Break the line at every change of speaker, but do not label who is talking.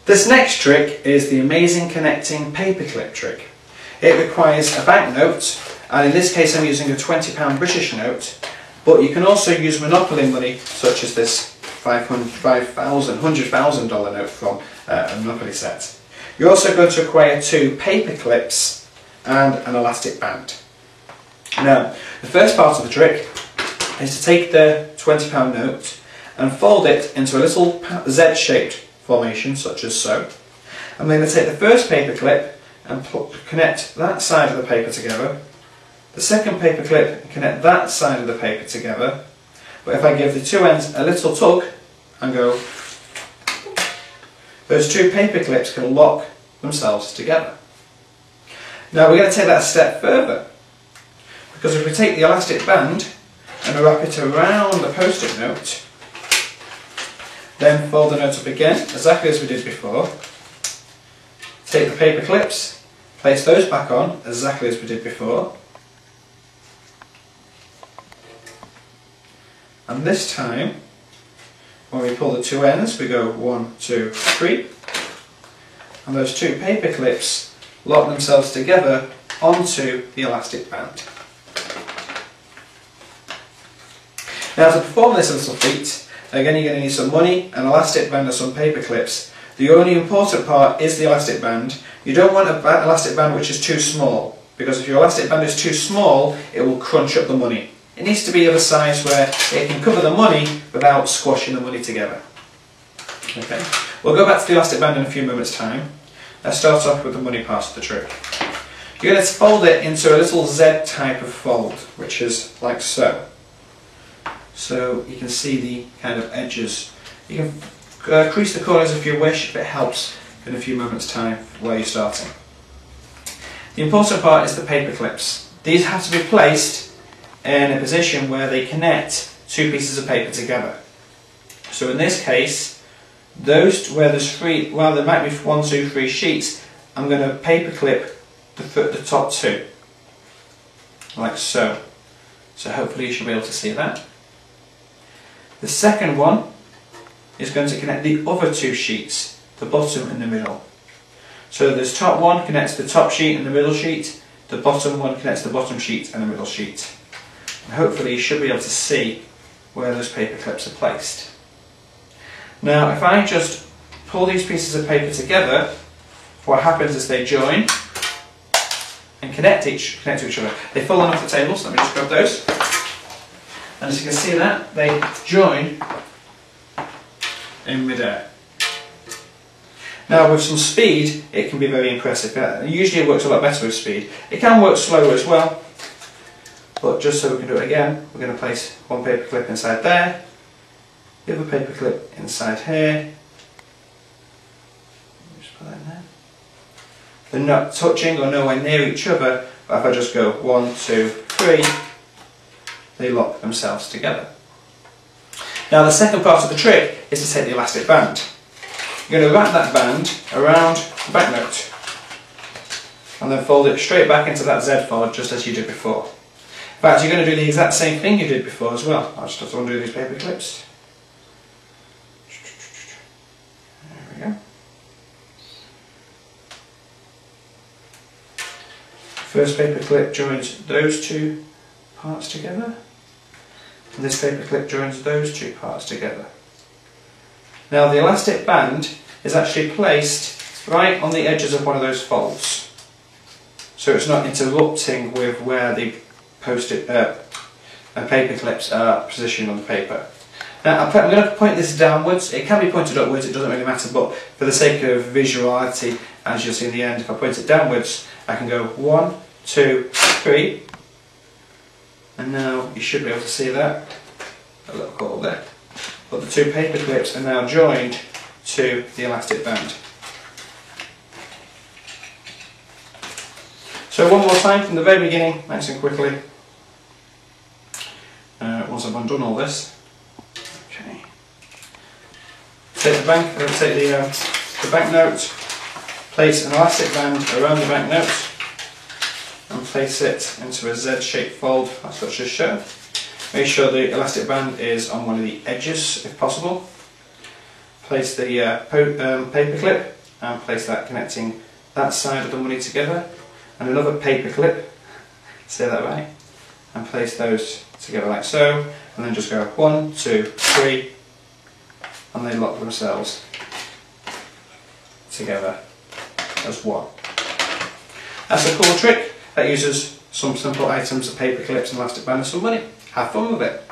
This next trick is the amazing connecting paperclip trick. It requires a banknote, and in this case I'm using a £20 British note, but you can also use Monopoly money such as this $100,000 note from a Monopoly set. You're also going to require 2 paper clips and an elastic band. Now, the first part of the trick is to take the £20 note and fold it into a little Z-shaped formation, such as so. I'm going to take the first paper clip and connect that side of the paper together, the second paper clip and connect that side of the paper together, but if I give the 2 ends a little tug and go, those 2 paper clips can lock themselves together. Now we're going to take that a step further, because if we take the elastic band and wrap it around the post-it note, then fold the note up again, exactly as we did before, take the paper clips, place those back on, exactly as we did before, and this time, when we pull the 2 ends, we go 1, 2, 3, and those 2 paper clips lock themselves together onto the elastic band. Now to perform this little feat, again you're going to need some money, an elastic band and some paper clips. The only important part is the elastic band. You don't want an elastic band which is too small, because if your elastic band is too small, it will crunch up the money. It needs to be of a size where it can cover the money without squashing the money together. Okay, we'll go back to the elastic band in a few moments' time. Let's start off with the money part of the trick. You're going to fold it into a little Z type of fold, which is like so. So you can see the kind of edges. You can crease the corners if you wish, if it helps in a few moments' time while you're starting. The important part is the paper clips. These have to be placed in a position where they connect 2 pieces of paper together. So in this case, those where there's 3, well there might be 1, 2, 3 sheets, I'm going to paper clip the top 2, like so. So hopefully you should be able to see that. The second one is going to connect the other 2 sheets, the bottom and the middle. So this top one connects the top sheet and the middle sheet, the bottom one connects the bottom sheet and the middle sheet. And hopefully you should be able to see where those paper clips are placed. Now if I just pull these pieces of paper together, what happens is they join and connect to each other. They've fallen off the table, so let me just grab those. And as you can see that, they join in midair. Now with some speed, it can be very impressive. Usually it works a lot better with speed. It can work slower as well, but just so we can do it again, we're going to place 1 paper clip inside there, the other paper clip inside here. Just put that in there. They're not touching or nowhere near each other, but if I just go 1, 2, 3, they lock themselves together. Now the second part of the trick is to take the elastic band. You're going to wrap that band around the banknote and then fold it straight back into that Z fold just as you did before. In fact, you're going to do the exact same thing you did before as well. I'll just have to undo these paper clips. There we go. First paper clip joins those 2 parts together. And this paper clip joins those 2 parts together. Now the elastic band is actually placed right on the edges of one of those folds, so it's not interrupting with where the post-it paper clips are positioned on the paper. Now I'm going to point this downwards. It can be pointed upwards, it doesn't really matter, but for the sake of visuality, as you'll see in the end, if I point it downwards, I can go 1, 2, 3. And now you should be able to see that, a little hole there. But the 2 paper clips are now joined to the elastic band. So one more time from the very beginning, nice and quickly, once I've undone all this. Okay. Take the banknote, place an elastic band around the banknote, and place it into a Z-shaped fold, as such as shown. Make sure the elastic band is on one of the edges if possible. Place the paper clip and place that connecting that side of the money together, and another paper clip, say that right, and place those together like so, and then just go 1, 2, 3, and they lock themselves together as one. That's a cool trick that uses some simple items, of paper clips and elastic band and some money. Have fun with it.